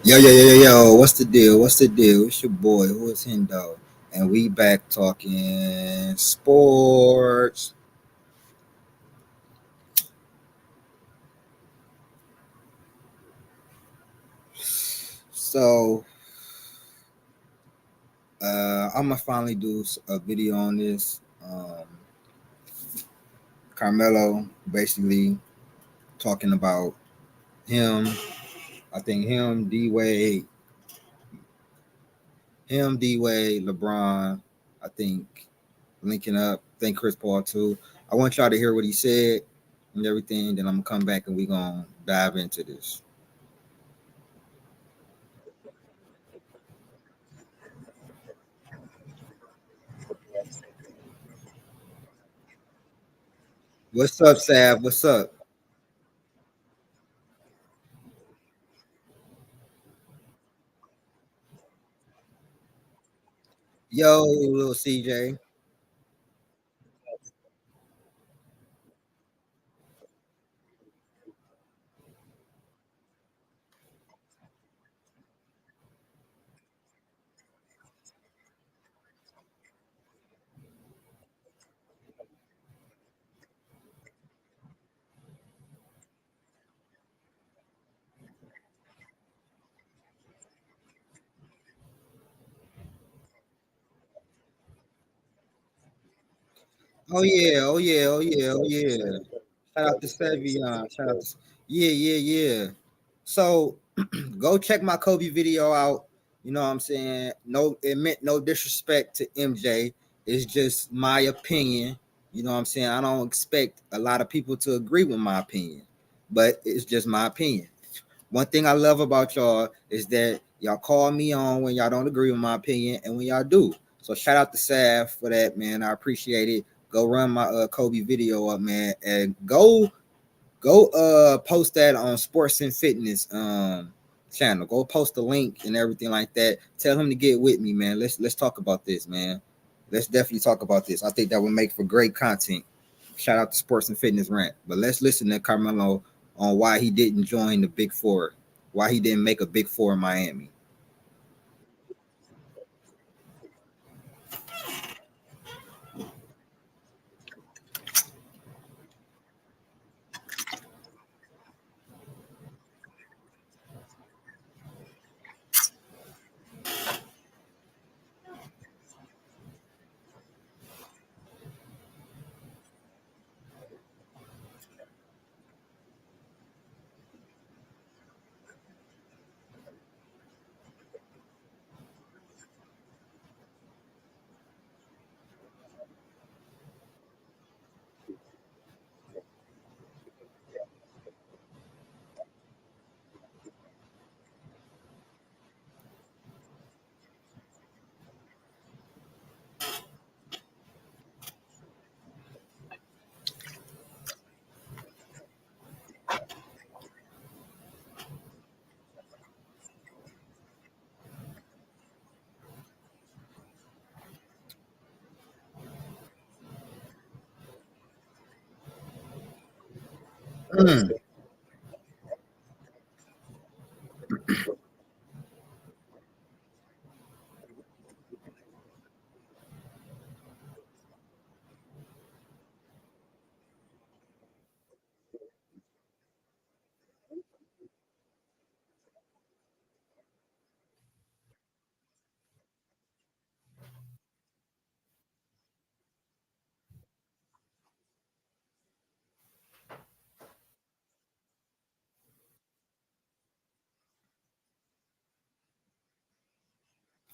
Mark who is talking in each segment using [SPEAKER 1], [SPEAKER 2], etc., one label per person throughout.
[SPEAKER 1] Yo. What's the deal? What's the deal? It's your boy, who is Hendo. And we back talking sports. So, I'm going to finally do a video on this. Carmelo basically talking about him. I think D Wade, LeBron, I think linking up. I think Chris Paul too. I want y'all to hear what he said and everything. Then I'm going to come back and we going to dive into this. What's up, Sav? What's up? Yo, little CJ. Oh yeah. Shout out to Savion. Shout out to yeah. So go check my Kobe video out. You know what I'm saying? No, it meant no disrespect to MJ. It's just my opinion. You know what I'm saying? I don't expect a lot of people to agree with my opinion, but it's just my opinion. One thing I love about y'all is that y'all call me on when y'all don't agree with my opinion and when y'all do. So shout out to Sav for that, man. I appreciate it. Go run my Kobe video up, man, and go post that on Sports and Fitness channel. Go post the link and everything like that. Tell him to get with me, man. Let's talk about this, man. Let's definitely talk about this. I think that would make for great content. Shout out to Sports and Fitness Rant. But let's listen to Carmelo on why he didn't join the Big Four, why he didn't make a Big Four in Miami. Mm.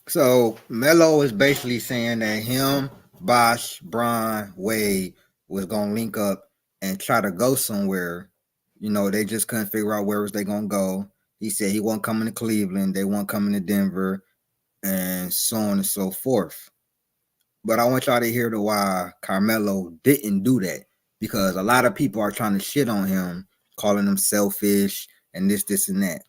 [SPEAKER 1] So Melo is basically saying that him, Bosh, Bron, Wade was gonna link up and try to go somewhere. You know, they just couldn't figure out where was they gonna go. He said he wasn't coming to Cleveland, they weren't coming to Denver, and so on and so forth. But I want y'all to hear the why Carmelo didn't do that because a lot of people are trying to shit on him, calling him selfish and this, and that.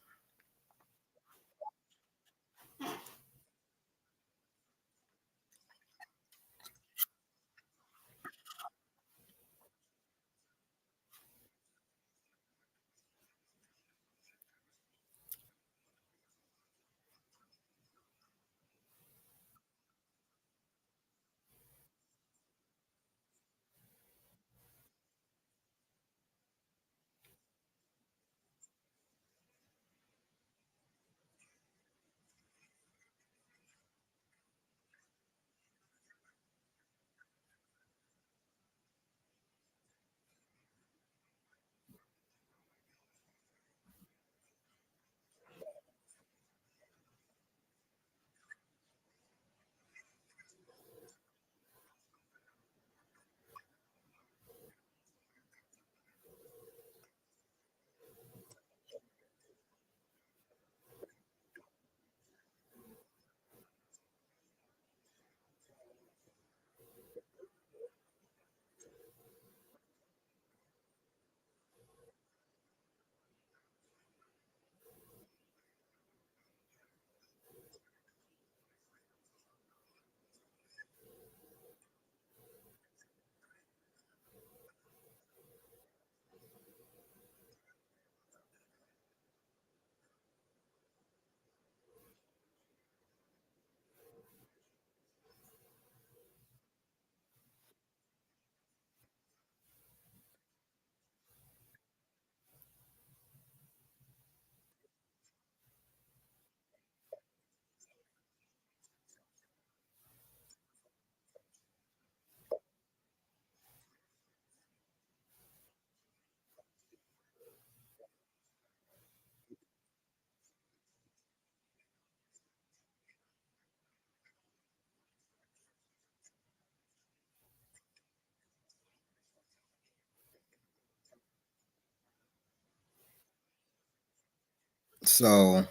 [SPEAKER 1] So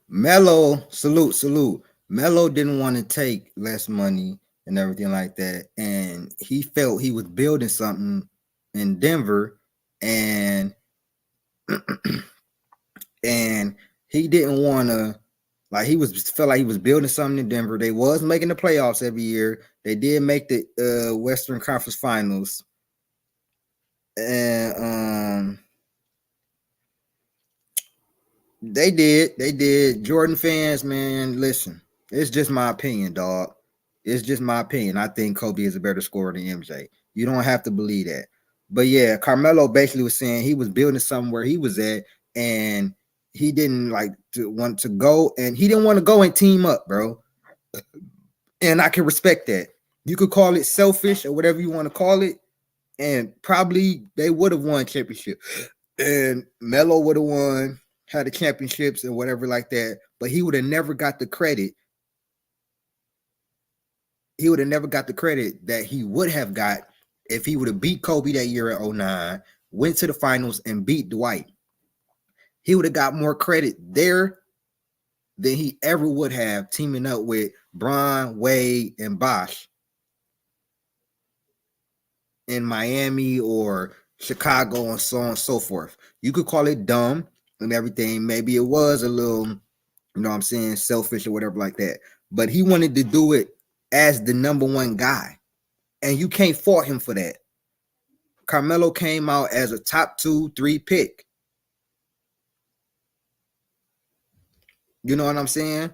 [SPEAKER 1] Melo, salute. Melo didn't want to take less money and everything like that, and he felt he was building something in Denver, and and he didn't want to. Like he was felt like he was building something in Denver. They was making the playoffs every year. They did make the Western Conference Finals, and they did. Jordan fans, man, listen. It's just my opinion, dog. It's just my opinion. I think Kobe is a better scorer than MJ. You don't have to believe that. But yeah, Carmelo basically was saying he was building something where he was at, and he didn't like to want to go, and he didn't want to go and team up, bro. And I can respect that. You could call it selfish or whatever you want to call it, and probably they would have won championship, and Melo would have won, had the championships and whatever like that. But he would have never got the credit. He would have never got the credit that he would have got if he would have beat Kobe that year at 09, went to the finals and beat Dwight. He would have got more credit there than he ever would have teaming up with Bron, Wade, and Bosh in Miami or Chicago and so on and so forth. You could call it dumb and everything. Maybe it was a little, you know what I'm saying, selfish or whatever like that. But he wanted to do it as the number one guy. And you can't fault him for that. Carmelo came out as a top 2-3 pick. You know what I'm saying?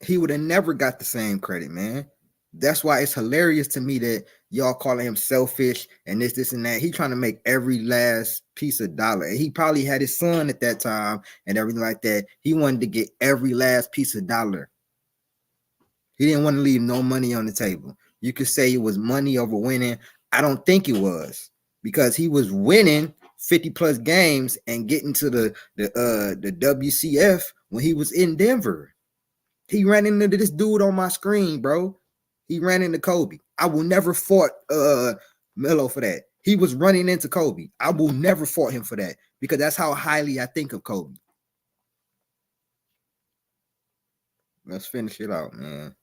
[SPEAKER 1] He would have never got the same credit, man. That's why it's hilarious to me that y'all calling him selfish and this, and that. He trying to make every last piece of dollar. And he probably had his son at that time and everything like that. He wanted to get every last piece of dollar. He didn't want to leave no money on the table. You could say it was money over winning. I don't think it was, because he was winning 50 plus games and getting to the WCF when he was in Denver. He ran into this dude on my screen, bro. He ran into Kobe. I will never fault Melo for that. He was running into Kobe. I will never fault him for that, because that's how highly I think of Kobe. Let's finish it out, man.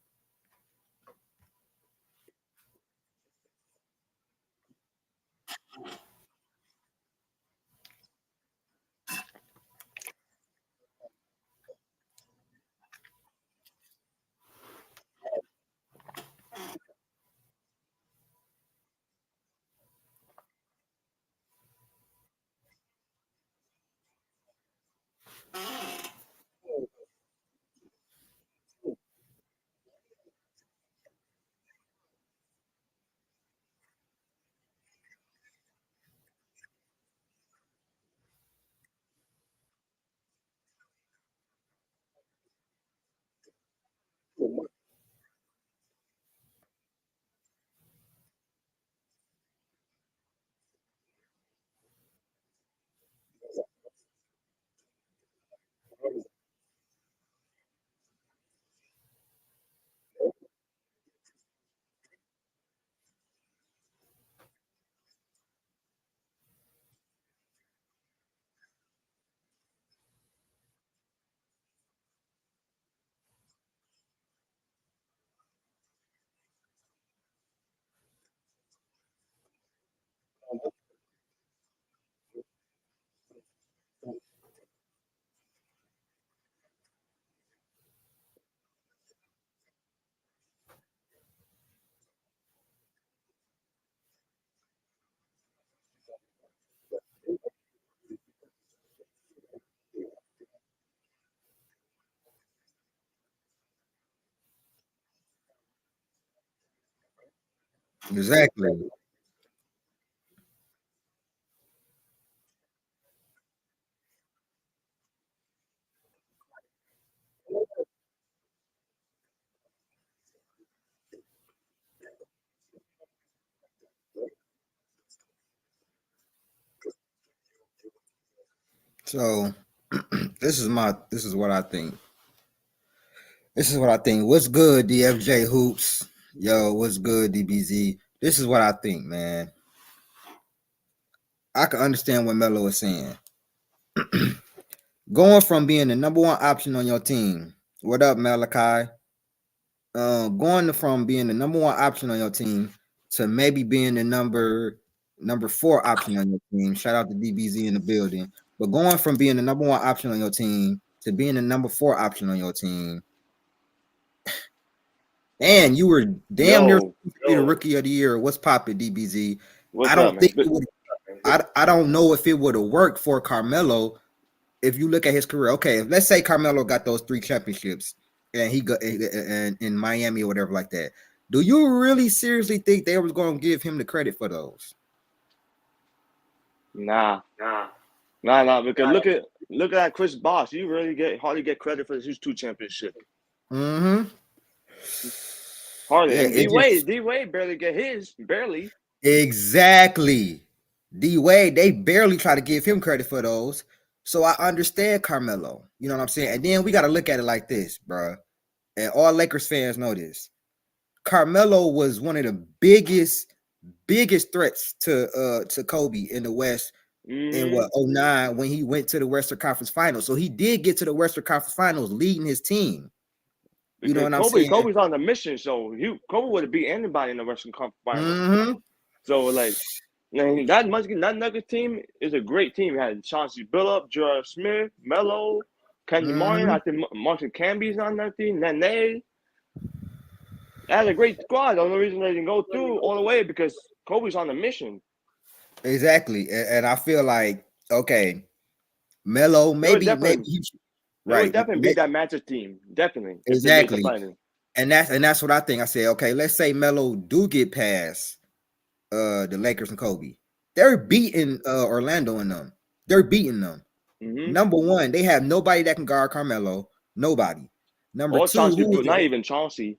[SPEAKER 1] Exactly. So this is what I think. This is what I think. What's good, DFJ Hoops? Yo, what's good, DBZ? This is what I think, man. I can understand what Melo is saying. Going from being the number one option on your team. What up, Malachi? Going from being the number one option on your team to maybe being the number four option on your team. Shout out to DBZ in the building. But going from being the number one option on your team to being the number four option on your team, and you were damn near to be the rookie of the year. What's poppin', DBZ?
[SPEAKER 2] What's
[SPEAKER 1] I don't
[SPEAKER 2] up,
[SPEAKER 1] think
[SPEAKER 2] man?
[SPEAKER 1] it would. I don't know if it would have worked for Carmelo. If you look at his career, okay, let's say Carmelo got those 3 championships and he got in Miami or whatever like that. Do you really seriously think they was going to give him the credit for those?
[SPEAKER 2] Nah. Because look at Chris Bosh. You really hardly get credit for his 2 championships.
[SPEAKER 1] Mm-hmm.
[SPEAKER 2] Hardly. Yeah, D Wade barely get his. Barely.
[SPEAKER 1] Exactly. D Wade, they barely try to give him credit for those. So I understand Carmelo. You know what I'm saying? And then we got to look at it like this, bro. And all Lakers fans know this. Carmelo was one of the biggest threats to Kobe in the West in what 09 when he went to the Western Conference Finals. So he did get to the Western Conference Finals leading his team. You know what I'm saying?
[SPEAKER 2] Kobe's on the mission, so Kobe would have beat anybody in the Western Conference Finals.
[SPEAKER 1] Mm-hmm.
[SPEAKER 2] So like that Nuggets team is a great team. It had Chauncey Billups, J.R. Smith, Melo, Kenny Martin. I think Martin Camby's on that team. Nene. That's a great squad. The only reason they didn't go through all the way because Kobe's on the mission.
[SPEAKER 1] Exactly, and I feel like okay, Melo maybe
[SPEAKER 2] right. Would definitely beat that Magic team. Definitely.
[SPEAKER 1] Exactly. And that's what I think. I said, okay, let's say Melo do get past the Lakers and Kobe. They're beating Orlando and them. They're beating them.
[SPEAKER 2] Mm-hmm.
[SPEAKER 1] Number one, they have nobody that can guard Carmelo. Nobody. Number two,
[SPEAKER 2] Chauncey, not even Chauncey.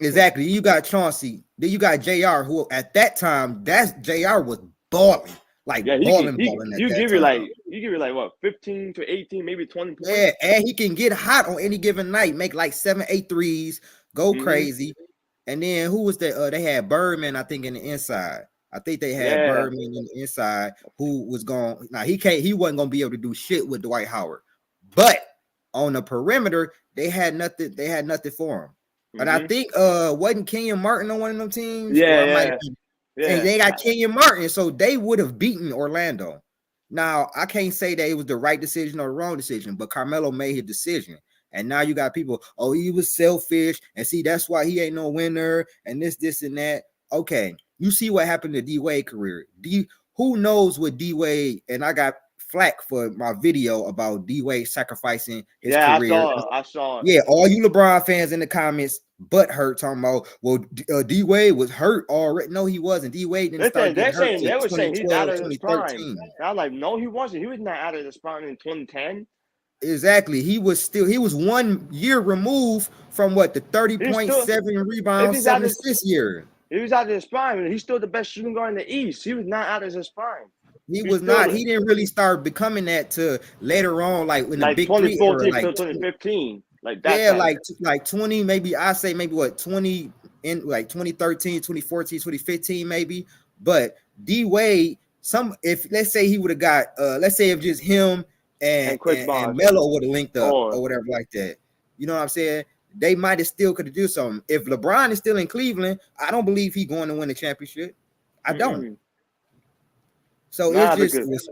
[SPEAKER 1] Exactly. You got Chauncey. Then you got JR, who at that time, JR was balling. Like balling.
[SPEAKER 2] You give you like what, 15 to 18, maybe 20 points.
[SPEAKER 1] Yeah, and he can get hot on any given night, make like 7, 8 threes, go crazy. And then who was that? They had Birdman, I think, in the inside. I think they had Birdman in the inside who was going. Now he wasn't gonna be able to do shit with Dwight Howard. But on the perimeter, they had nothing for him. And I think wasn't Kenyon Martin on one of them teams?
[SPEAKER 2] Yeah.
[SPEAKER 1] And they got Kenyon Martin, so they would have beaten Orlando. Now, I can't say that it was the right decision or the wrong decision, but Carmelo made his decision. And now you got people, oh, he was selfish. And see, that's why he ain't no winner. And this, and that. Okay, you see what happened to D-Wade career. Who knows what D-Wade, and I got flack for my video about D-Wade sacrificing his career.
[SPEAKER 2] I saw it.
[SPEAKER 1] Yeah, all you LeBron fans in the comments, butt hurt, talking about, well, D-Wade was hurt already. No, he wasn't. D-Wade didn't start getting hurt.
[SPEAKER 2] They were saying he's out of his prime. I was like, no, he wasn't. He was not out of his prime in 2010.
[SPEAKER 1] Exactly. He was 1 year removed from what, the 30.7 rebounds, 7 assists year.
[SPEAKER 2] He was out of his prime, and he's still the best shooting guard in the East. He was not out of his prime.
[SPEAKER 1] He was not. He didn't really start becoming that to later on, like in the big
[SPEAKER 2] 2014 to 2015, like that.
[SPEAKER 1] Yeah, like 20, maybe I say maybe what 20 in like 2013, 2014, 2015, maybe. But D Wade, if let's say he would have got, let's say if just him and Melo would have linked up or whatever like that. You know what I'm saying? They might have still could have do something. If LeBron is still in Cleveland, I don't believe he's going to win the championship. I don't. So it's just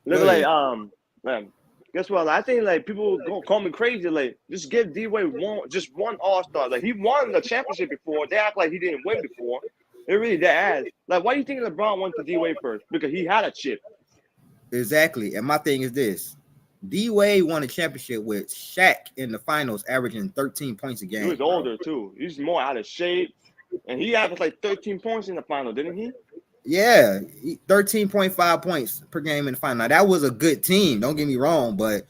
[SPEAKER 2] man. Guess what? I think like people gonna call me crazy. Like just give D-Wade one All-Star. Like he won the championship before. They act like he didn't win before. It really that ass. Like why do you think LeBron went to D-Wade first? Because he had a chip.
[SPEAKER 1] Exactly. And my thing is this: D-Wade won a championship with Shaq in the finals, averaging 13 points a game.
[SPEAKER 2] He was older too. He's more out of shape, and he averaged like 13 points in the final, didn't he?
[SPEAKER 1] Yeah, 13.5 points per game in the final. Now, that was a good team. Don't get me wrong, but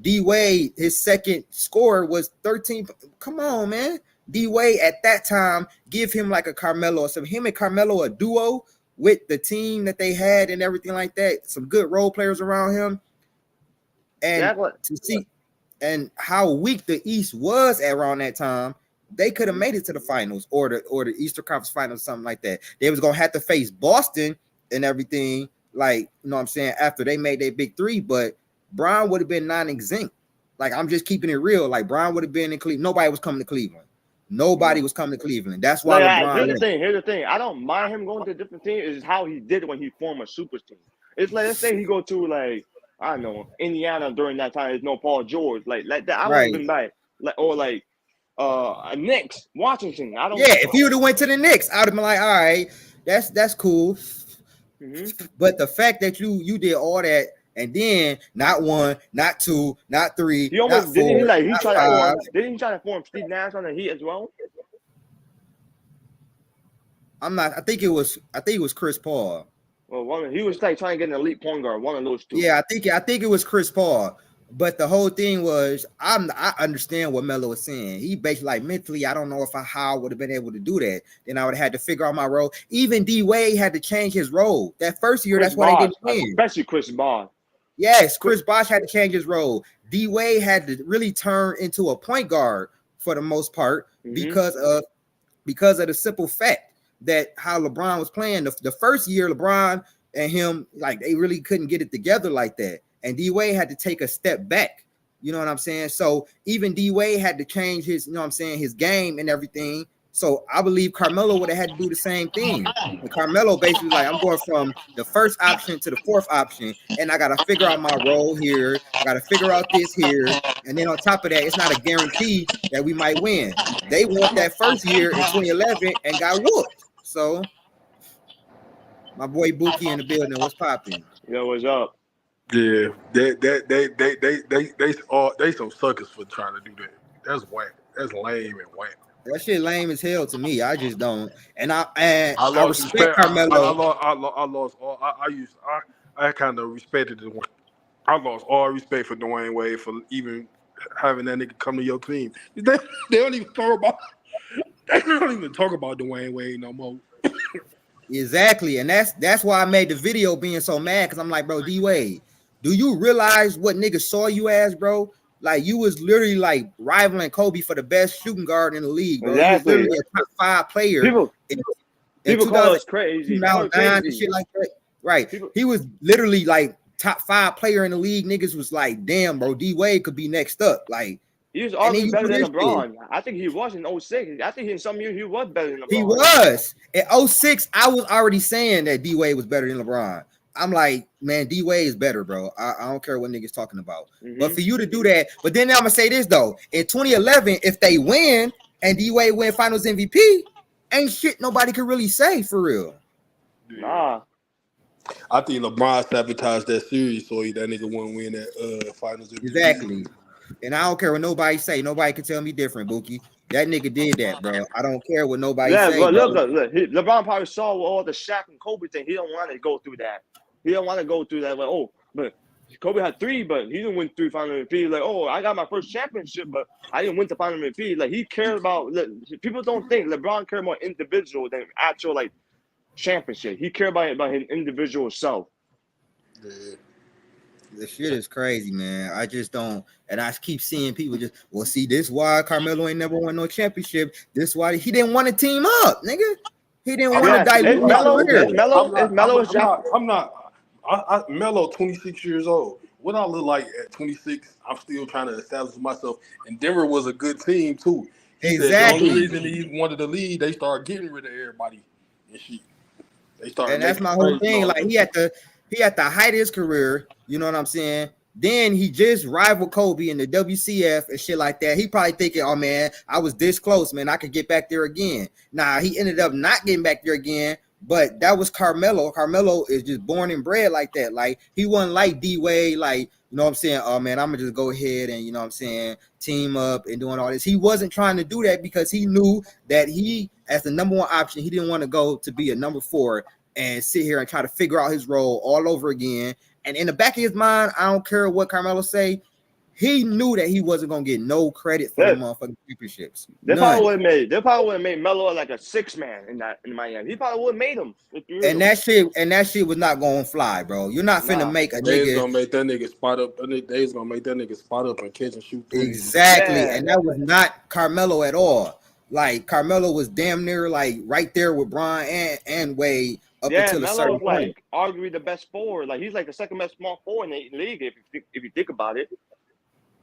[SPEAKER 1] D-Wade, his second score was 13. Come on, man. D-Wade at that time, give him like a Carmelo or something. Him and Carmelo, a duo with the team that they had and everything like that. Some good role players around him. And to see and how weak the East was around that time, they could have made it to the finals or the Eastern Conference Finals, something like that. They was gonna have to face Boston and everything, like, you know what I'm saying, after they made their big three. But Bron would have been non-exempt. Like, I'm just keeping it real. Like, Bron would have been in Cleveland. Nobody was coming to Cleveland. Nobody was coming to Cleveland. That's why LeBron.
[SPEAKER 2] Here's the thing. I don't mind him going to a different team. It's how he did it when he formed a super team. It's like, let's say he go to like, I don't know, Indiana during that time. There's no Paul George like that. I would have been like or like Knicks, Washington. I don't.
[SPEAKER 1] Yeah, if he would have went to the Knicks, I would have been like, all right, that's cool. Mm-hmm. But the fact that you did all that. And then not 1, not 2, not 3.
[SPEAKER 2] He almost
[SPEAKER 1] not 4,
[SPEAKER 2] didn't he like he tried to
[SPEAKER 1] didn't
[SPEAKER 2] he try to form Steve Nash on the Heat as well?
[SPEAKER 1] I'm not. I think it was Chris Paul.
[SPEAKER 2] Well, he was like trying to get an elite point guard, one of those two.
[SPEAKER 1] Yeah, I think it was Chris Paul. But the whole thing was, I understand what Melo was saying. He basically like mentally, I don't know if how I would have been able to do that. Then I would have had to figure out my role. Even D Wade had to change his role that first year. That's why they didn't win.
[SPEAKER 2] Especially Chris Bosh.
[SPEAKER 1] Yes, Chris Bosh had to change his role. D Wade had to really turn into a point guard for the most part because of the simple fact that how LeBron was playing. The first year, LeBron and him, like, they really couldn't get it together like that. And D Wade had to take a step back. You know what I'm saying? So even D Wade had to change his, you know what I'm saying, his game and everything. So I believe Carmelo would have had to do the same thing. And Carmelo basically like, I'm going from the first option to the fourth option, and I got to figure out my role here. I got to figure out this here. And then on top of that, it's not a guarantee that we might win. They won that first year in 2011 and got whooped. So my boy Buki in the building. What's popping?
[SPEAKER 2] Yo, what's up?
[SPEAKER 3] Yeah, they some suckers for trying to do that. That's whack. That's lame and whack.
[SPEAKER 1] That shit lame as hell to me. I just don't. And I respect
[SPEAKER 3] Carmelo. I kind of respected it. I lost all respect for Dwayne Wade for even having that nigga come to your team. They don't even talk about. They don't even talk about Dwayne Wade no more.
[SPEAKER 1] Exactly, and that's why I made the video being so mad, because I'm like, bro, D Wade, do you realize what niggas saw you as, bro? Like, you was literally like rivaling Kobe for the best shooting guard in the league, bro.
[SPEAKER 2] Exactly.
[SPEAKER 1] You was literally a top 5 player.
[SPEAKER 2] People call us crazy.
[SPEAKER 1] And shit like that. Right. He was literally like top 5 player in the league. Niggas was like, damn, bro, D Wade could be next up. Like,
[SPEAKER 2] he was always better than LeBron. I think he was in 06. I think in some years he was better than LeBron.
[SPEAKER 1] He was. In 06, I was already saying that D Wade was better than LeBron. I'm like, man, D Wade is better, bro. I don't care what niggas talking about. But for you to do that, but then I'm gonna say this though. In 2011, if they win and D Wade win Finals MVP, ain't shit nobody could really say for real.
[SPEAKER 2] Nah.
[SPEAKER 3] I think LeBron sabotaged that series so that nigga wouldn't win that Finals MVP.
[SPEAKER 1] Exactly. And I don't care what nobody say. Nobody can tell me different, Buki. That nigga did that, bro. I don't care what nobody say.
[SPEAKER 2] Yeah, but look. LeBron probably saw all the Shaq and Kobe thing. He don't want to go through that. He don't want to go through that. Like, oh, but Kobe had 3, but he didn't win 3 final MVP. Like, oh, I got my first championship, but I didn't win the final MVP. Like, he cared about. People don't think LeBron cared more individual than actual like championship. He cared about his individual self.
[SPEAKER 3] Yeah.
[SPEAKER 1] The shit is crazy, man. I just don't, and I keep seeing people just, well, see, this why Carmelo ain't never won no championship. This why he didn't want to team up, nigga. He didn't want to dilute
[SPEAKER 3] Melo, 26 years old. What I look like at 26, I'm still trying to establish myself. And Denver was a good team too.
[SPEAKER 1] Exactly.
[SPEAKER 3] The only reason he wanted to lead, they started getting rid of everybody and shit.
[SPEAKER 1] And that's my whole thing. Like, he at the height of his career, you know what I'm saying? Then he just rivaled Kobe in the WCF and shit like that. He probably thinking, oh man, I was this close, man. I could get back there again. Nah, he ended up not getting back there again. But that was Carmelo. Carmelo is just born and bred like that. Like, he wasn't like D Wade, like, you know what I'm saying? Oh man, I'm gonna just go ahead and, you know what I'm saying, team up and doing all this. He wasn't trying to do that because he knew that he, as the number 1 option, he didn't want to go to be a number 4 and sit here and try to figure out his role all over again. And in the back of his mind, I don't care what Carmelo say, he knew that he wasn't gonna get no credit for the motherfucking championships.
[SPEAKER 2] They probably would have made Melo like a 6-man in Miami. He probably would have made him.
[SPEAKER 1] And that shit was not gonna fly, bro. You're not finna make a nigga.
[SPEAKER 3] They's gonna make that nigga spot up. They's gonna make that nigga spot up and catch and shoot.
[SPEAKER 1] Exactly, and that was not Carmelo at all. Like, Carmelo was damn near like right there with Bron and Wade up
[SPEAKER 2] Yeah,
[SPEAKER 1] until a certain
[SPEAKER 2] Melo's
[SPEAKER 1] point.
[SPEAKER 2] like arguably the best forward. Like he's like the second best small forward in the league if you think about it.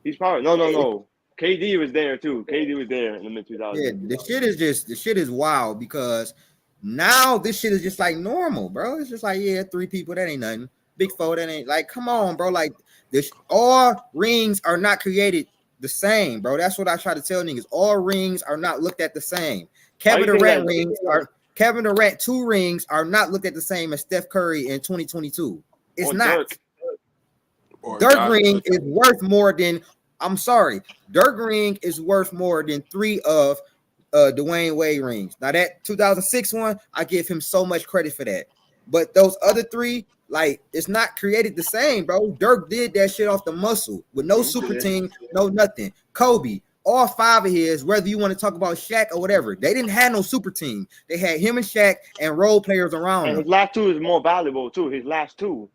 [SPEAKER 2] He's probably no. KD was there too. KD was there in the mid 2000s.
[SPEAKER 1] Yeah, the shit is wild because now this shit is just like normal, bro. It's just like, yeah, 3 people, that ain't nothing. Big 4, that ain't like, come on, bro. Like this, all rings are not created the same, bro. That's what I try to tell niggas. All rings are not looked at the same. Kevin Durant 2 rings are not looked at the same as Steph Curry in 2022. It's not. Dirk ring is worth more than, I'm sorry, Dirk ring is worth more than 3 of Dwayne Wade rings. Now that 2006 one, I give him so much credit for that. But those other 3, like, it's not created the same, bro. Dirk did that shit off the muscle with no super team, no nothing. Kobe, all 5 of his, whether you want to talk about Shaq or whatever, they didn't have no super team. They had him and Shaq and role players around
[SPEAKER 2] and
[SPEAKER 1] him.
[SPEAKER 2] his last 2 is more valuable too. His last 2.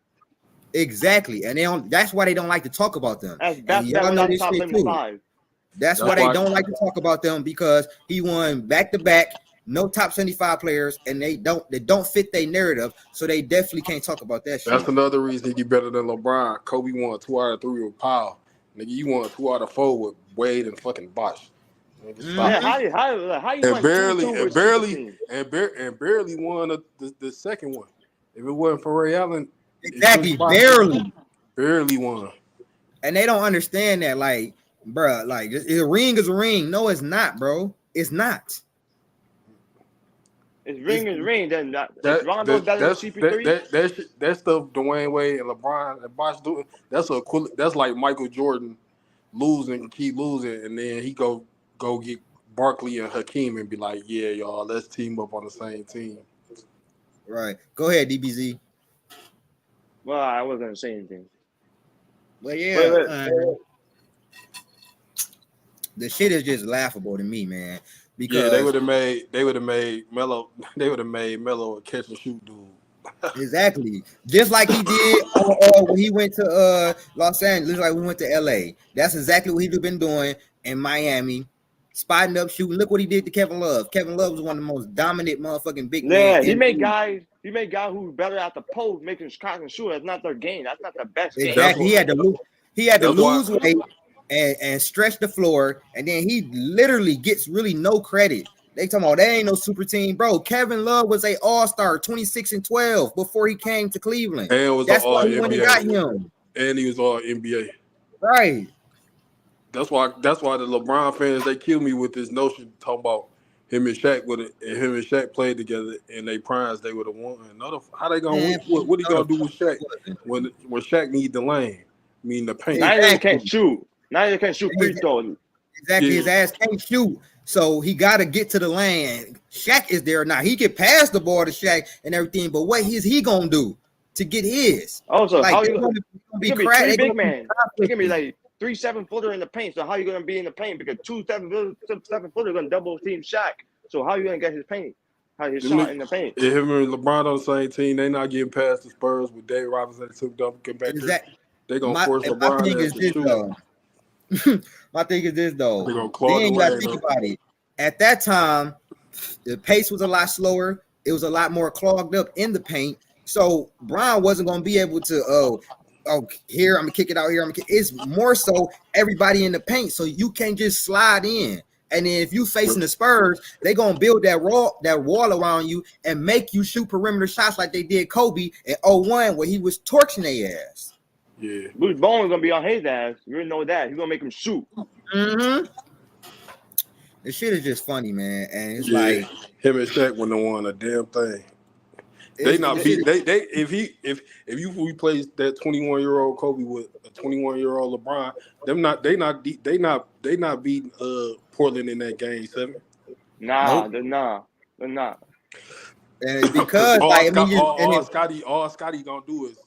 [SPEAKER 1] Exactly, and they don't. That's why they don't like to talk about them.
[SPEAKER 2] That's
[SPEAKER 1] y'all know this
[SPEAKER 2] top
[SPEAKER 1] shit too.
[SPEAKER 2] 75.
[SPEAKER 1] That's why they don't like to talk about them, because he won back-to-back, no top 75 players, and they don't fit their narrative, so they definitely can't talk about that shit.
[SPEAKER 3] That's another reason he better than LeBron. Kobe won 2 out of 3 with Powell. Nigga, you won 2 out of 4 with Wade and fucking Bosh.
[SPEAKER 2] Yeah, how you
[SPEAKER 3] and barely won the second one. If it wasn't for Ray Allen,
[SPEAKER 1] exactly, barely
[SPEAKER 3] won.
[SPEAKER 1] And they don't understand that, like, bro, like a ring is a ring. No, it's not, bro. It's not.
[SPEAKER 2] It's ring. Then Rondo better than CP3.
[SPEAKER 3] That stuff Dwayne Wade and LeBron and Bosh doing. That's like Michael Jordan keep losing, and then he go get Barkley and Hakeem and be like, yeah, y'all, let's team up on the same team.
[SPEAKER 1] Right. Go ahead, DBZ.
[SPEAKER 2] Well, I wasn't gonna say anything.
[SPEAKER 1] Well, yeah. The shit is just laughable to me, man. Because
[SPEAKER 3] they would have made Melo a catch and shoot dude.
[SPEAKER 1] Exactly, just like he did when he went to Los Angeles, like we went to LA. That's exactly what he'd been doing in Miami, spotting up, shooting. Look what he did to Kevin Love. Kevin Love was one of the most dominant motherfucking big men.
[SPEAKER 2] He made guys who better at the post, making shots and shoot. That's not their game. That's not the best game.
[SPEAKER 1] Exactly. He had to lose weight and stretch the floor, and then he literally gets really no credit. They talking about they ain't no super team, bro. Kevin Love was a all-star, 26 and 12 before he came to Cleveland.
[SPEAKER 3] And
[SPEAKER 1] that's why he went and got him.
[SPEAKER 3] And he was all NBA.
[SPEAKER 1] Right.
[SPEAKER 3] That's why the LeBron fans, they kill me with this notion talking about him and Shaq played together in their primes, they would have won. How they gonna win? What he gonna do with Shaq when Shaq need the lane? I mean the paint.
[SPEAKER 2] Now he can't shoot. Now he can't shoot free throws.
[SPEAKER 1] Exactly, his ass can't shoot. So he got to get to the lane. Shaq is there now. He can pass the ball to Shaq and everything, but what is he gonna do to get his?
[SPEAKER 2] Also,
[SPEAKER 1] like,
[SPEAKER 2] how you
[SPEAKER 1] gonna
[SPEAKER 2] be three big man? He can be like 3 7-footer in the paint. So how you gonna be in the paint? Because 2 7-footer gonna double team Shaq. So how you gonna get his paint? How his shot in the paint?
[SPEAKER 3] If him and LeBron on the same team, they not getting past the Spurs with Dave Robinson that took Duncan back. They gonna force LeBron to shoot.
[SPEAKER 1] My thing is this though. Then you gotta think about it. At that time, the pace was a lot slower. It was a lot more clogged up in the paint. So Brown wasn't gonna be able to here I'm gonna kick it out here. It's more so everybody in the paint, so you can't just slide in. And then if you facing the Spurs, they're gonna build that wall around you and make you shoot perimeter shots like they did Kobe in 01 where he was torching their ass.
[SPEAKER 3] Yeah,
[SPEAKER 2] Bruce Bowen gonna be on his ass. You already know that. He's gonna make him shoot.
[SPEAKER 1] Mm-hmm. This shit is just funny, man. And it's like
[SPEAKER 3] him and Shaq wouldn't have won a damn thing. They not beat. If you replace that 21-year-old Kobe with a 21-year-old LeBron, they not beating Portland in that game 7.
[SPEAKER 2] Nah, they're not.
[SPEAKER 1] And because
[SPEAKER 3] all Scotty gonna do is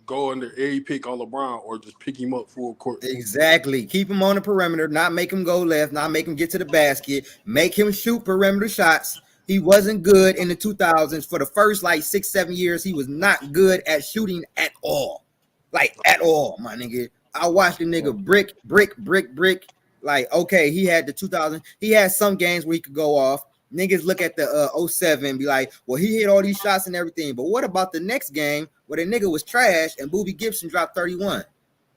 [SPEAKER 3] go under every pick on LeBron or just pick him up full court.
[SPEAKER 1] Exactly. Keep him on the perimeter, not make him go left, not make him get to the basket, make him shoot perimeter shots. He wasn't good in the 2000s. For the first 6-7 years, he was not good at shooting at all. Like at all, my nigga. I watched the nigga brick. Like, okay, he had the 2000. He had some games where he could go off, niggas look at the 07 and be like, well, he hit all these shots and everything. But what about the next game where the nigga was trash and Boobie Gibson dropped 31?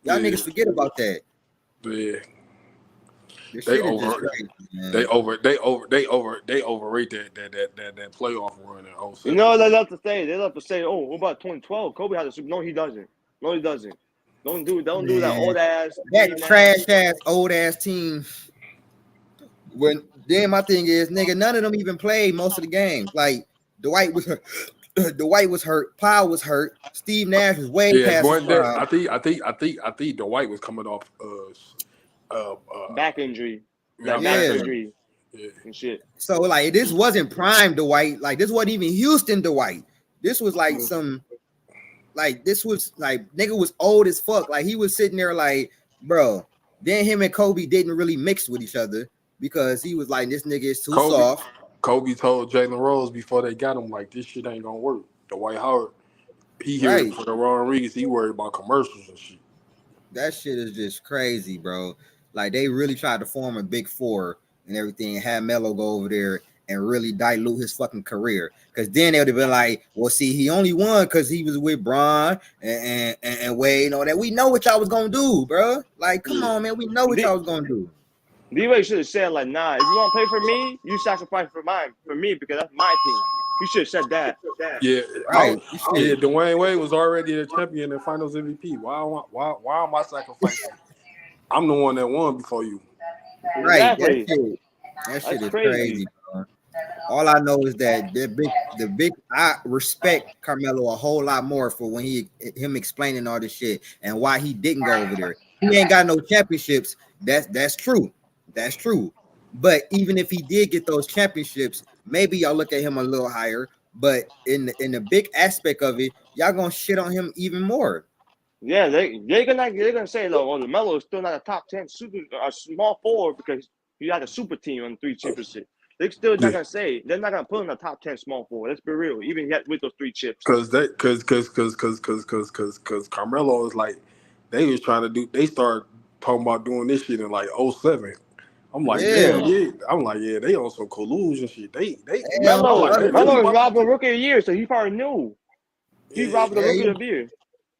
[SPEAKER 1] Y'all niggas forget about that.
[SPEAKER 3] Yeah.
[SPEAKER 1] They
[SPEAKER 3] overrate that playoff run in 07.
[SPEAKER 2] You know what they love to say? They love to say, "Oh, what about 2012? Kobe had a super." No, he doesn't. No, he doesn't. Don't do that old ass.
[SPEAKER 1] That trash ass old ass team. When then my thing is, nigga, none of them even played most of the games. Like Dwight was hurt. Dwight was hurt. Powell was hurt. Steve Nash was way past his prime.
[SPEAKER 3] I think Dwight was coming off
[SPEAKER 2] back injury. Back injury. Yeah. And shit.
[SPEAKER 1] So like this wasn't prime Dwight. Like this wasn't even Houston Dwight. This was like this was like nigga was old as fuck. Like he was sitting there like, bro. Then him and Kobe didn't really mix with each other because he was like, this nigga is too soft.
[SPEAKER 3] Kobe told Jalen Rose before they got him, like, this shit ain't gonna work. Dwight Howard, he here for the wrong reasons. He worried about commercials and shit.
[SPEAKER 1] That shit is just crazy, bro. Like they really tried to form a big four and everything, and have Melo go over there and really dilute his fucking career. Because then they would have been like, well, see, he only won because he was with Bron and Wade and all that. We know what y'all was gonna do, bro. Like, come on, man. We know what y'all was gonna do.
[SPEAKER 2] D-Wade should have said, like, nah, if you want to play for me, you sacrifice for me because that's my team. You should have said that.
[SPEAKER 3] Yeah, right. Yeah, Dwayne Wade was already the champion and Finals MVP. Why am I sacrificing? I'm the one that won before you.
[SPEAKER 1] Right. Exactly. That shit is crazy, bro. All I know is that the big I respect Carmelo a whole lot more for when him explaining all this shit and why he didn't go over there. He ain't got no championships. That's true. That's true. But even if he did get those championships, maybe y'all look at him a little higher. But in the big aspect of it, y'all gonna shit on him even more.
[SPEAKER 2] Yeah, they're gonna say, "Look, well, LaMelo is still not a top 10 small forward because he had a super team on 3 championships." They're still not gonna say they're not gonna put him in the top 10 small forward. Let's be real, even yet with those 3 chips.
[SPEAKER 3] Because Carmelo is like they was trying to do. They started talking about doing this shit in like 07. I'm like, yeah. I'm like, yeah, they on some collusion shit.
[SPEAKER 2] Melo is robbed the rookie of the year, so he probably knew. He robbed the rookie of the year.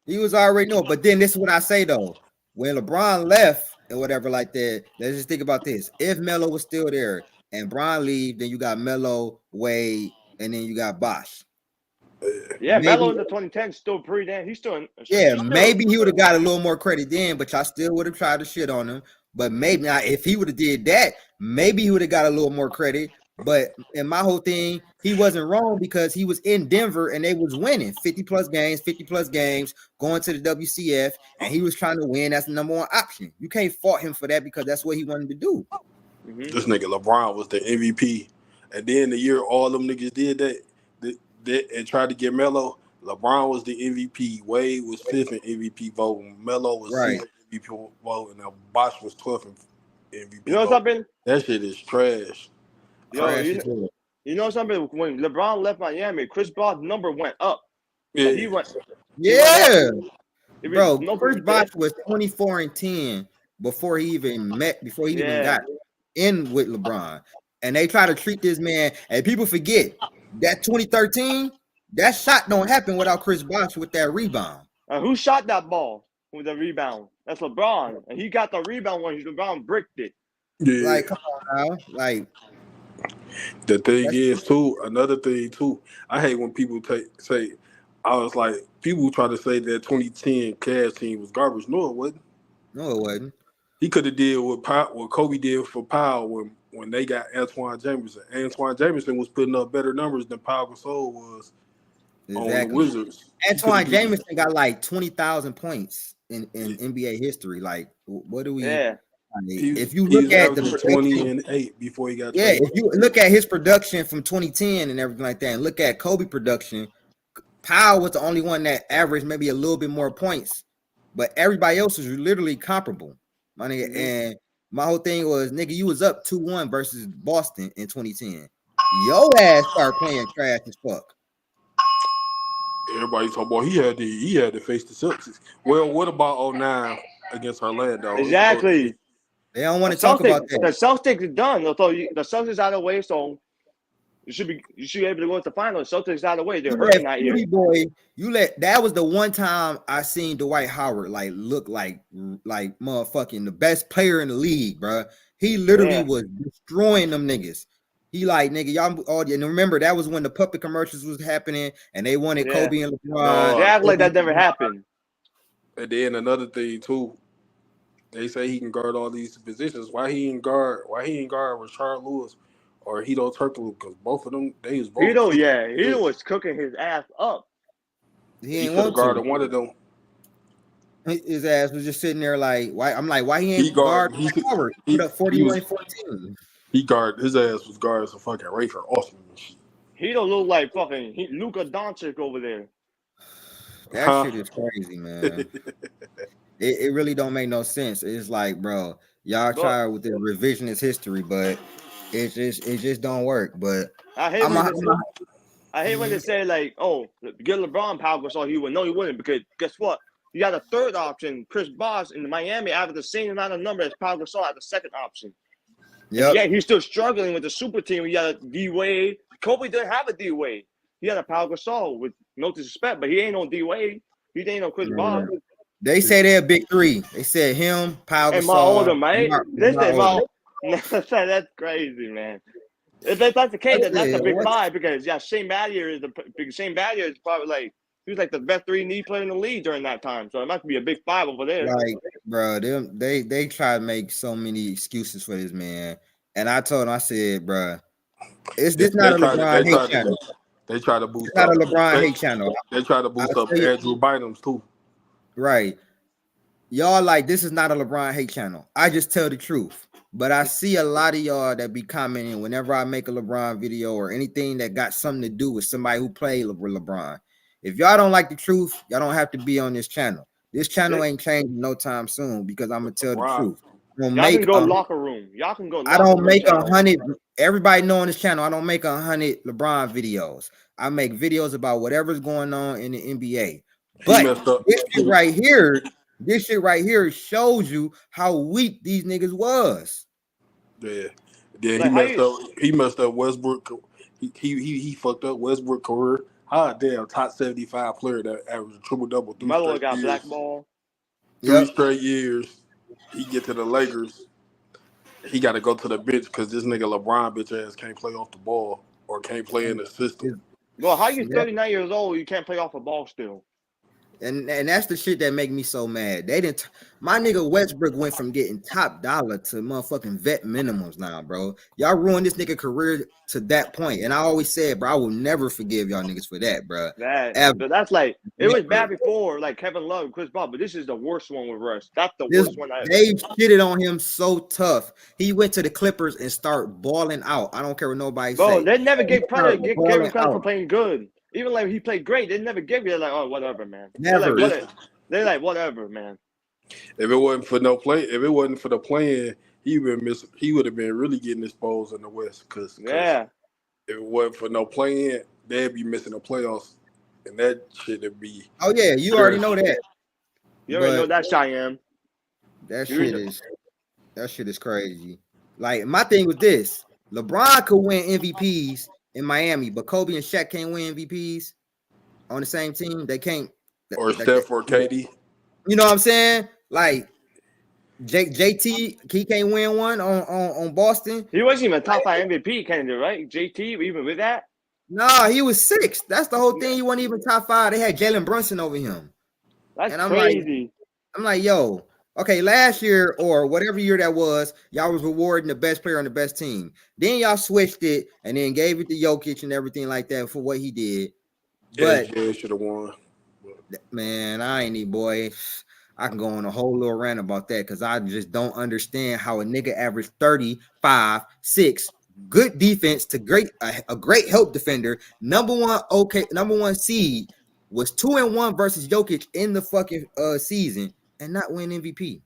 [SPEAKER 1] He was already know. But then this is what I say though. When LeBron left and whatever like that, let's just think about this. If Melo was still there and Bron leave, then you got Melo, Wade, and then you got Bosh.
[SPEAKER 2] Yeah, Melo in the 2010 still pretty damn. He's still.
[SPEAKER 1] Maybe he would have got a little more credit then, but y'all still would have tried to shit on him. But maybe now, if he would have did that, maybe he would have got a little more credit. But in my whole thing, he wasn't wrong because he was in Denver and they was winning 50 plus games, going to the WCF, and he was trying to win as the number 1 option. You can't fault him for that because that's what he wanted to do.
[SPEAKER 3] Mm-hmm. This nigga LeBron was the MVP, and then the year all them niggas did that and tried to get Melo, LeBron was the MVP. Wade was 5th in MVP vote. Melo was 6th in MVP vote, and Bosh was 12th in MVP.
[SPEAKER 2] You know something?
[SPEAKER 3] That shit is trash.
[SPEAKER 2] Yo, you know something? When LeBron left Miami, Chris Bosh's number went up.
[SPEAKER 3] Yeah,
[SPEAKER 2] he went.
[SPEAKER 1] Bro, Chris Bosh was 24-10 before he even got in with LeBron, and they try to treat this man. And people forget that 2013, that shot don't happen without Chris Bosh with that rebound.
[SPEAKER 2] Who shot that ball with the rebound? That's LeBron, and he got the rebound when LeBron bricked it.
[SPEAKER 3] Yeah.
[SPEAKER 1] Like, come on now, like.
[SPEAKER 3] The thing is too, another thing too. I hate when people say, I was like, people try to say that 2010 Cavs team was garbage. No, it wasn't. He could have did what Kobe did for Powell when they got Antoine Jameson. Antoine Jameson was putting up better numbers than Pau Gasol was on the Wizards.
[SPEAKER 1] Antoine Jameson got like 20,000 points in NBA history. Like, what do we?
[SPEAKER 2] Yeah.
[SPEAKER 1] If you look at the
[SPEAKER 3] 20 and 8 before he got
[SPEAKER 1] if you look at his production from 2010 and everything like that, and look at Kobe production, Powell was the only one that averaged maybe a little bit more points, but everybody else was literally comparable. My nigga, and my whole thing was, nigga, you was up 2-1 versus Boston in 2010. Your ass started playing trash as fuck.
[SPEAKER 3] Everybody talking about he had to face the Celtics. Well, what about 09 against Orlando?
[SPEAKER 2] Exactly.
[SPEAKER 1] They don't want to talk about that.
[SPEAKER 2] The Celtics are done. So the Celtics out of the way. So You should be able to go into the finals. Celtics out of the way. They're
[SPEAKER 1] You
[SPEAKER 2] hurting
[SPEAKER 1] let
[SPEAKER 2] that year.
[SPEAKER 1] Fruity Boy, that was the one time I seen Dwight Howard like look like motherfucking the best player in the league, bro. He literally was destroying them niggas. He like, nigga, y'all all, and remember that was when the puppet commercials was happening and they wanted Kobe and LeBron.
[SPEAKER 2] They act like that never happened.
[SPEAKER 3] And then another thing too, they say he can guard all these positions. Why he ain't guard Rashard Lewis or Hedo Turkoglu? Because both of them, they was both.
[SPEAKER 2] Hedo was cooking his ass up.
[SPEAKER 1] He
[SPEAKER 3] could have guarded one of them.
[SPEAKER 1] His ass was just sitting there like, why? I'm like, why he ain't guard Howard? He put up 41-14.
[SPEAKER 3] His ass was guarding some fucking Rafer Osman and shit.
[SPEAKER 2] Hedo looked like fucking Luka Doncic over there.
[SPEAKER 1] That shit is crazy, man. It really don't make no sense. It's like, bro, y'all try with the revisionist history, but it just don't work. But
[SPEAKER 2] I hate when they say like, oh, get LeBron Pau Gasol, he would. No, he wouldn't, because guess what? You got a third option, Chris Bosh in Miami, out of the same amount of numbers as Pau Gasol at the second option.
[SPEAKER 1] Yep.
[SPEAKER 2] Yeah, he's still struggling with the super team. You got a D Wade. Kobe didn't have a D Wade. He had a Pau Gasol, with no disrespect, but he ain't no D Wade. He ain't no Chris Bosh.
[SPEAKER 1] They say they're a big three. They said him, Pau Gasol,
[SPEAKER 2] and my older mate. That's crazy, man. If that's the case, then that's a big five, because Shane Battier is probably like, he was like the best 3-and-D player in the league during that time. So it must be a big five over there.
[SPEAKER 1] Like, bro, they try to make so many excuses for this man. And I told him, I said, bro, this not a LeBron hate channel.
[SPEAKER 3] They try to boost
[SPEAKER 1] up. It's not a LeBron hate channel.
[SPEAKER 3] They try to boost up Andrew Bynum's too.
[SPEAKER 1] Right. Y'all like, this is not a LeBron hate channel. I just tell the truth. But I see a lot of y'all that be commenting whenever I make a LeBron video or anything that got something to do with somebody who played LeBron. If y'all don't like the truth, y'all don't have to be on this channel. This channel ain't changing no time soon, because I'm gonna tell the truth.
[SPEAKER 2] Y'all can go locker room. Y'all can go.
[SPEAKER 1] I don't make 100. Everybody know on this channel, I don't make 100 LeBron videos. I make videos about whatever's going on in the NBA. But this shit right here shows you how weak these niggas was.
[SPEAKER 3] Yeah. He messed up Westbrook. He fucked up Westbrook career. Damn, top 75 player that averaged a triple-double.
[SPEAKER 2] Melo got blackball.
[SPEAKER 3] 3 straight years. He get to the Lakers. He got to go to the bench because this nigga LeBron bitch ass can't play off the ball or can't play in the system.
[SPEAKER 2] Well, how you 39 years old, you can't play off a ball still?
[SPEAKER 1] And that's the shit that make me so mad. They didn't. My nigga Westbrook went from getting top dollar to motherfucking vet minimums now, bro. Y'all ruined this nigga career to that point. And I always said, bro, I will never forgive y'all niggas for that, bro.
[SPEAKER 2] But that's like, it was bad before, like Kevin Love and Chris Paul, but this is the worst one with Russ. That's the worst one.
[SPEAKER 1] They shitted on him so tough. He went to the Clippers and started balling out. I don't care what nobody say.
[SPEAKER 2] They never gave credit for playing good. Even like he played great, they never give you like, oh, whatever, man.
[SPEAKER 1] Never.
[SPEAKER 2] They're like, whatever, man.
[SPEAKER 3] If it wasn't for the playing, he would have been really getting exposed in the West. Cause if it wasn't for no playing, they'd be missing the playoffs, and that shit would be.
[SPEAKER 1] Oh yeah, you already know that.
[SPEAKER 2] You already know that, Cheyenne.
[SPEAKER 1] That shit is crazy. Like, my thing with this, LeBron could win MVPs in Miami, but Kobe and Shaq can't win MVPs on the same team. They can't.
[SPEAKER 3] Or Steph or KD.
[SPEAKER 1] You know what I'm saying? Like JT, he can't win one on Boston.
[SPEAKER 2] He wasn't even top 5 MVP candidate, right? JT, even with that?
[SPEAKER 1] Nah, he was 6th. That's the whole thing. He wasn't even top 5. They had Jalen Brunson over him.
[SPEAKER 2] That's crazy.
[SPEAKER 1] I'm like, yo, okay, last year or whatever year that was, y'all was rewarding the best player on the best team. Then y'all switched it and then gave it to Jokic and everything like that for what he did. But
[SPEAKER 3] should have won.
[SPEAKER 1] Man, I ain't need boy. I can go on a whole little rant about that because I just don't understand how a nigga averaged 35, 6, good defense to a great help defender, number one seed, was 2-1 versus Jokic in the fucking season and not win MVP.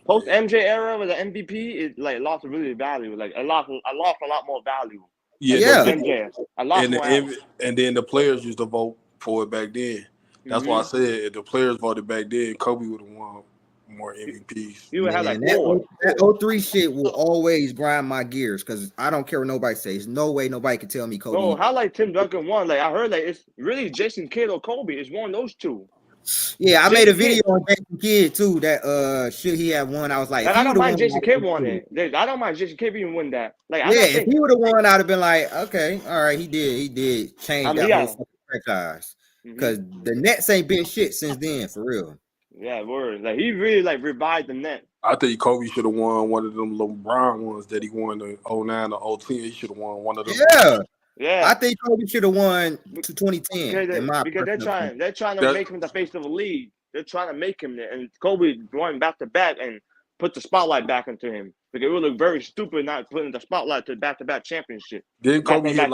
[SPEAKER 2] Post MJ era with the MVP, it like lost really value. Like I lost a lot more value.
[SPEAKER 3] Yeah.
[SPEAKER 2] MJ, a lot more.
[SPEAKER 3] And then the players used to vote for it back then. That's why I said if the players voted back then, Kobe would have won more MVPs.
[SPEAKER 2] He would have like
[SPEAKER 1] Man,
[SPEAKER 2] 4.
[SPEAKER 1] that 03 shit will always grind my gears because I don't care what nobody says. No way nobody can tell me Kobe.
[SPEAKER 2] Bro, how like Tim Duncan won? Like I heard like it's really Jason Kidd or Kobe. It's one of those two.
[SPEAKER 1] Yeah, I
[SPEAKER 2] Jason
[SPEAKER 1] made a video
[SPEAKER 2] Kidd.
[SPEAKER 1] on Jason Kidd too. That should he have won? I was like,
[SPEAKER 2] And
[SPEAKER 1] if
[SPEAKER 2] I
[SPEAKER 1] he
[SPEAKER 2] don't
[SPEAKER 1] would
[SPEAKER 2] mind
[SPEAKER 1] have
[SPEAKER 2] Jason
[SPEAKER 1] won,
[SPEAKER 2] Kidd won it. I don't mind Jason Kidd even win that. Like
[SPEAKER 1] yeah, if he would have won, I'd have been like, okay, all right, he did change that whole fucking franchise because the Nets ain't been shit since then, for real.
[SPEAKER 2] Yeah, word. Like he really like revived the net.
[SPEAKER 3] I think Kobe should have won one of them LeBron ones that he won in 09 or 010. He should have won one of them.
[SPEAKER 2] Yeah.
[SPEAKER 1] I think Kobe should have won to 2010.
[SPEAKER 2] Because they're trying to make him the face of the league. They're trying to make him there. And Kobe going back to back and put the spotlight back into him. Because it would look very stupid not putting the spotlight to back-to-back championship.
[SPEAKER 3] Didn't Kobe hit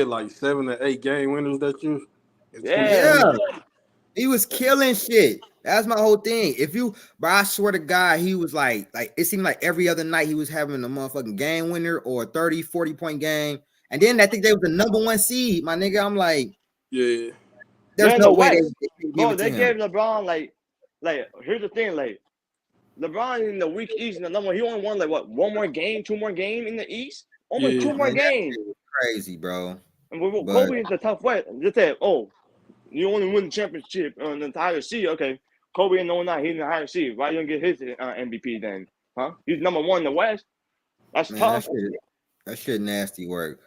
[SPEAKER 3] like 7 or 8 game winners that year?
[SPEAKER 1] Yeah. He was killing shit. That's my whole thing. But I swear to God, he was like it seemed like every other night he was having a motherfucking game winner or a 30, 40-point game. And then I think they was the #1 seed, my nigga. I'm like,
[SPEAKER 3] yeah.
[SPEAKER 1] There's no way
[SPEAKER 2] they gave LeBron like here's the thing, like LeBron in the weak East in the number, he only won like what 1 more game, 2 more game in the East? Only 2 more games.
[SPEAKER 1] Crazy, bro.
[SPEAKER 2] And Kobe is the tough way. They said, oh, you only win the championship on the higher seed. Okay, Kobe in 09, he's in the higher seed. Why you don't get his MVP then? Huh? He's #1 in the West. That's tough.
[SPEAKER 1] That shit nasty work.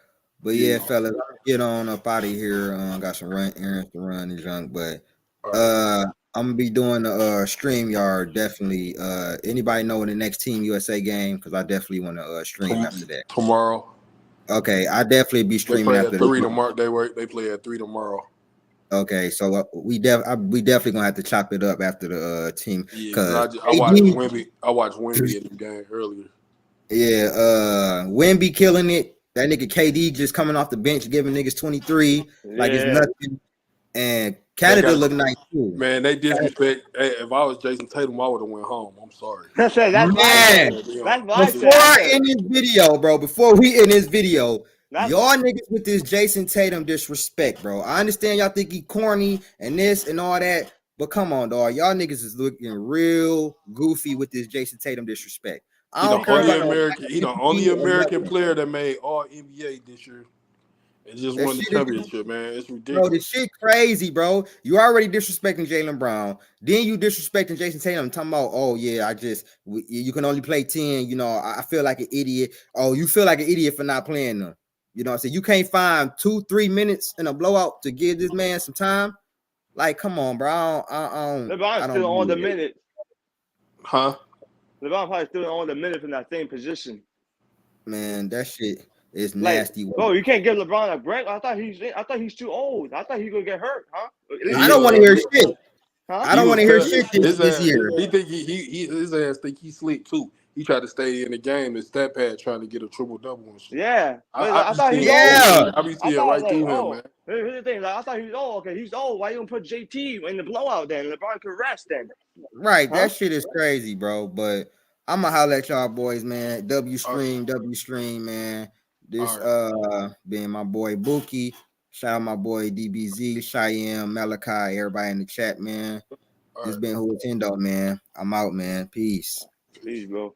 [SPEAKER 1] But yeah, fellas, I'll get on up out of here. Got some errands to run and junk. But I'm gonna be doing the StreamYard definitely. Anybody know the next Team USA game? Because I definitely want to stream after that
[SPEAKER 3] tomorrow.
[SPEAKER 1] Okay, I definitely be streaming after
[SPEAKER 3] 3 tomorrow. They play at 3 tomorrow.
[SPEAKER 1] Okay, so we definitely gonna have to chop it up after the team.
[SPEAKER 3] Yeah, I watched Wemby. I watched Wemby in the game earlier.
[SPEAKER 1] Yeah, Wemby killing it. That nigga KD just coming off the bench, giving niggas 23 like it's nothing. And Canada look nice too.
[SPEAKER 3] Man, they disrespect. Hey, if I was Jason Tatum, I would have went home. I'm sorry.
[SPEAKER 2] That's
[SPEAKER 1] Before we in this video, y'all niggas with this Jason Tatum disrespect, bro. I understand y'all think he corny and this and all that, but come on, dog. Y'all niggas is looking real goofy with this Jason Tatum disrespect.
[SPEAKER 3] He's the only American player that made all NBA this year. And just won the championship, man. It's ridiculous.
[SPEAKER 1] Bro, this shit crazy, bro. You already disrespecting Jaylen Brown. Then you disrespecting Jason Tatum. Talking about, oh yeah, you can only play 10. You know, I feel like an idiot. Oh, you feel like an idiot for not playing them. You know what I'm saying? You can't find 2-3 minutes in a blowout to give this man some time. Like, come on, bro.
[SPEAKER 2] LeBron's still on the minute.
[SPEAKER 3] Huh?
[SPEAKER 2] LeBron probably still on the minute from that same position.
[SPEAKER 1] Man, that shit is nasty.
[SPEAKER 2] Bro, you can't give LeBron a break. I thought he's too old. I thought he's gonna get hurt, huh?
[SPEAKER 1] I don't want to hear shit. Huh? I don't want to hear shit this year.
[SPEAKER 3] He think his ass think he sleep too. He tried to stay in the game and stat pad trying to get a triple-double and shit.
[SPEAKER 2] Yeah.
[SPEAKER 3] I
[SPEAKER 2] thought he
[SPEAKER 3] was old. I be seeing right through him, man.
[SPEAKER 2] Here's the thing. Like, I thought he was old. Okay, he's old. Why you don't put JT in the blowout then? LeBron could rest then.
[SPEAKER 1] Right. That shit is crazy, bro. But I'm gonna holler at y'all boys, man. W stream, man. This being my boy Buki. Shout out my boy DBZ, Cheyenne, Malachi, everybody in the chat, man. This been Who Nintendo, man. I'm out, man. Peace.
[SPEAKER 2] Peace, bro.